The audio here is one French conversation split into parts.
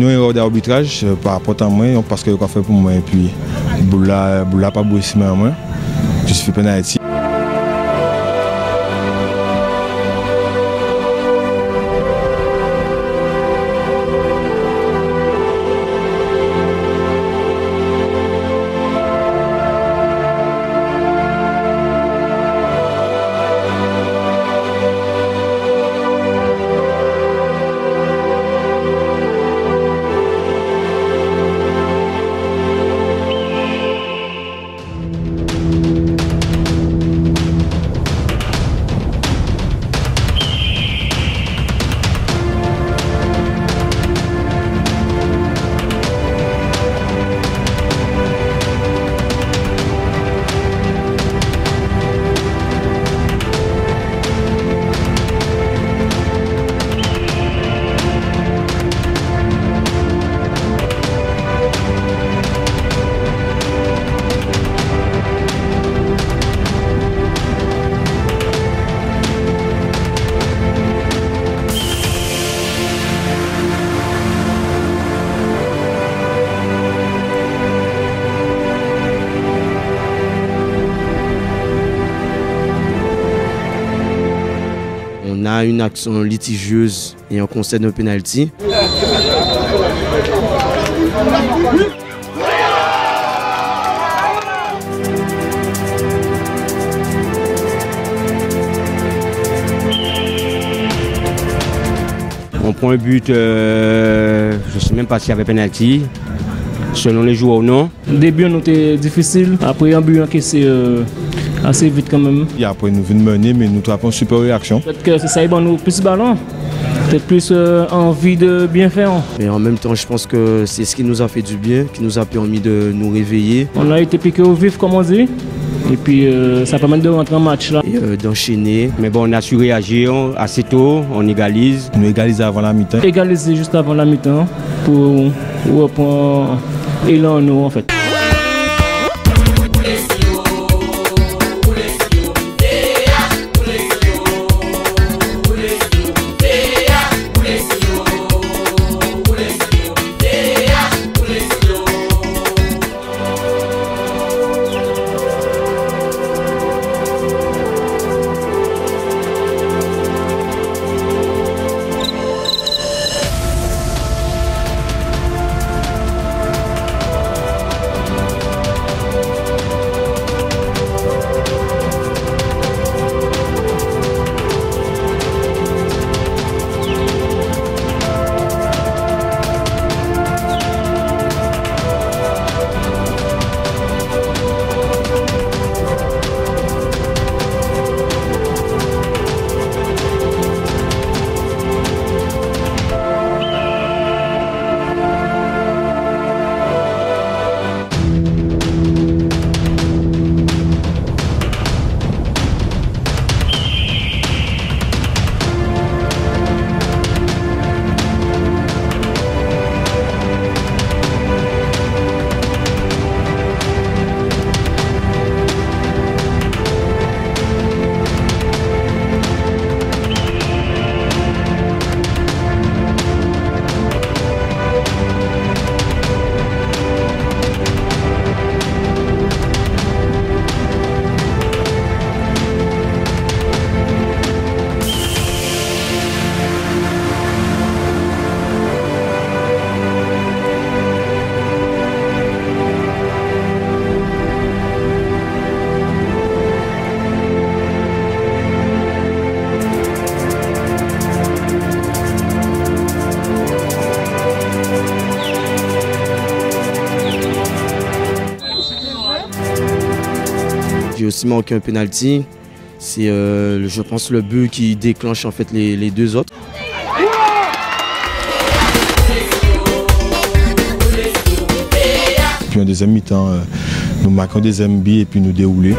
Nous avons d'arbitrage par rapport à moi, parce que je fait pour moi et puis Boula pas bossé à moi. Je suis fait penalty. On a une action litigieuse et on concède un penalty. On prend un but, je ne sais même pas s'il y avait penalty, selon les joueurs ou non. Le début on était difficile, après un but encaissé assez vite quand même. Et après nous venons mener, mais nous avons une super réaction. Peut-être que c'est ça, il nous plus de ballon, peut-être plus envie de bien faire. Mais en même temps, je pense que c'est ce qui nous a fait du bien, qui nous a permis de nous réveiller. On a été piqué au vif, comme on dit. Et puis ça permet de rentrer en match là. Et d'enchaîner. Mais bon, on a su réagir assez tôt, on égalise. On égalise avant la mi-temps. Égaliser juste avant la mi-temps pour reprendre élan en nous en fait. J'ai aussi manqué un penalty. C'est, je pense, le but qui déclenche en fait les deux autres. Puis en deuxième mi-temps, nous marquons des MB et puis nous dérouler.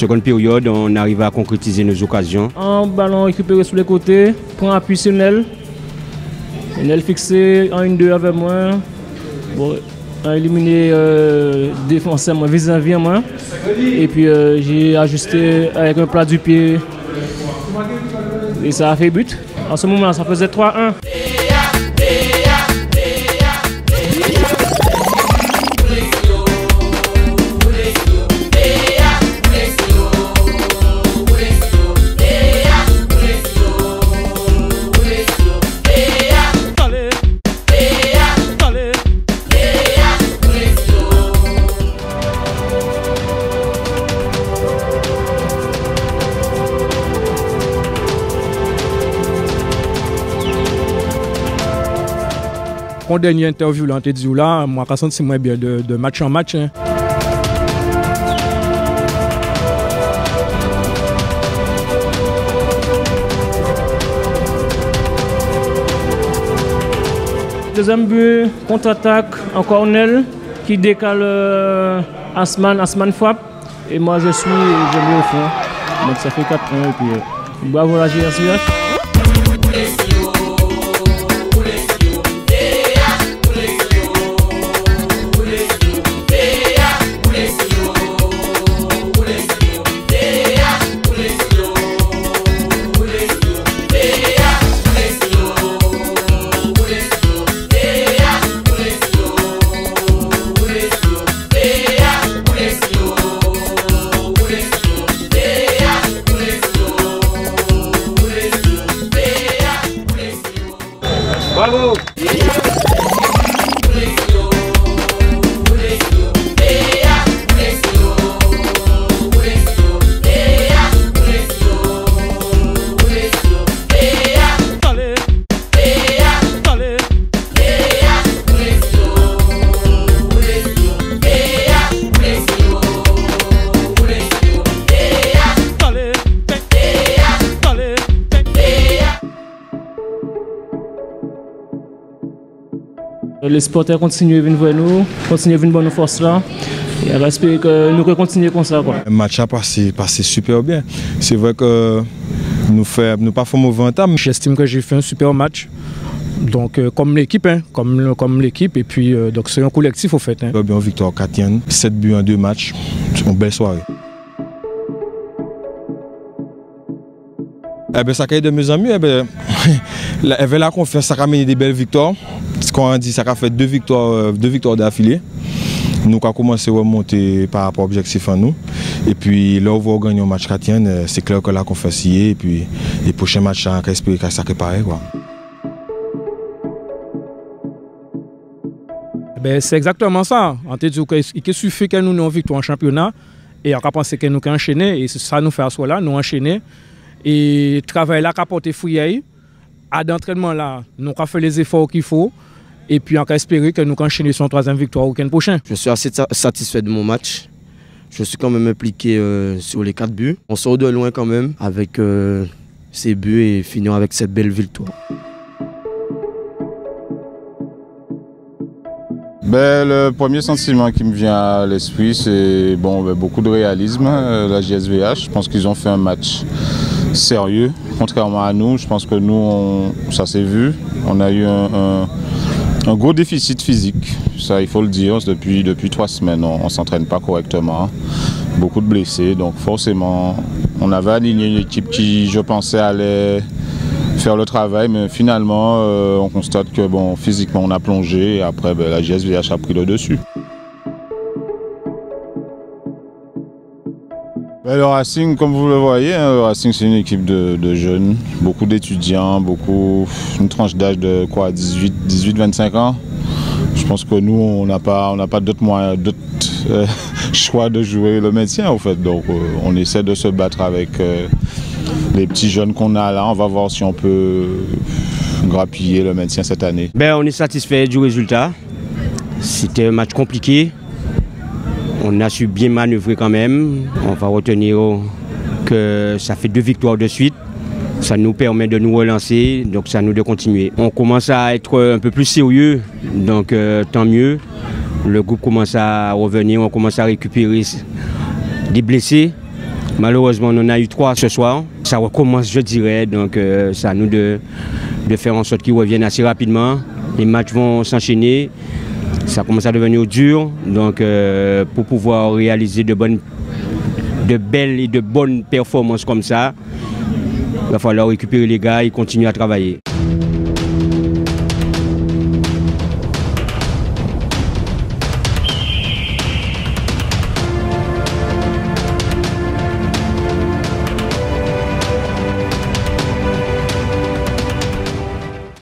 seconde période, on arrive à concrétiser nos occasions. Un ballon récupéré sur les côtés, prend appui sur Nel. Nel fixé en 1-2 avec moi. Bon, a éliminé défenseur vis-à-vis moi. Et puis j'ai ajusté avec un plat du pied. Et ça a fait but. En ce moment, ça faisait 3-1. Pour dernière interview, là, on te dit là, moi, je sens moins bien de match en match. Hein. Deuxième but, contre-attaque, en corner, qui décale Asman frappe. Et moi, je mets au fond. Donc ça fait 4 points. Et puis, bravo la GSVH. Bravo! Les supporters continuent à venir vers nous, continuent à venir voir nos forces là. Et j'espère que nous continuer comme ça. Le match a passé super bien. C'est vrai que nous ne pas fait mauvais entame. J'estime que j'ai fait un super match. Donc comme l'équipe, hein, comme l'équipe, et puis donc c'est un collectif au fait. Hein. Bien victoire 4e, 7 buts en 2 matchs. C'est une belle soirée. Eh bien, ça a été de mieux en mieux. Avec la confiance, ça a mené des belles victoires. Quand on dit ça a fait 2 victoires d'affilée. Nous avons commencé à remonter par rapport à l'objectif en nous. Et puis là, on va gagner un match 4e. C'est clair que la confiance y est. Et puis les prochains matchs, on espère que ça réparer. C'est exactement ça. On te dit qu'il suffit que nous ayons une victoire en championnat. Et on a pensé que nous avons enchaîné. Et ça nous fait à soi là, nous enchaîner. Et travail là, apporter fouiller. À d'entraînement là, nous avons fait les efforts qu'il faut. Et puis on a espéré que nous enchaîner sur une 3e victoire au week-end prochain. Je suis assez satisfait de mon match. Je suis quand même impliqué sur les 4 buts. On sort de loin quand même avec ces buts et finir avec cette belle victoire. Le premier sentiment qui me vient à l'esprit, c'est beaucoup de réalisme. La GSVH, je pense qu'ils ont fait un match sérieux, contrairement à nous. Je pense que nous, ça s'est vu. On a eu un gros déficit physique, ça il faut le dire. Depuis 3 semaines, on ne s'entraîne pas correctement. Beaucoup de blessés, donc forcément, on avait aligné une équipe qui, je pensais, allait faire le travail, mais finalement, on constate que physiquement, on a plongé et après, la GSVH a pris le dessus. Le Racing, comme vous le voyez, le Racing c'est une équipe de jeunes, beaucoup d'étudiants, une tranche d'âge de 18-25 ans. Je pense que nous, on n'a pas d'autres moyens, choix de jouer le maintien en fait. Donc on essaie de se battre avec les petits jeunes qu'on a là. On va voir si on peut grappiller le maintien cette année. On est satisfait du résultat. C'était un match compliqué. On a su bien manœuvrer quand même. On va retenir que ça fait 2 victoires de suite. Ça nous permet de nous relancer, donc ça nous de continuer. On commence à être un peu plus sérieux, donc tant mieux. Le groupe commence à revenir, on commence à récupérer des blessés. Malheureusement, on en a eu 3 ce soir. Ça recommence, je dirais, donc c'est à nous de faire en sorte qu'ils reviennent assez rapidement. Les matchs vont s'enchaîner, ça commence à devenir dur, donc pour pouvoir réaliser de belles et de bonnes performances comme ça, il va falloir récupérer les gars et continuer à travailler.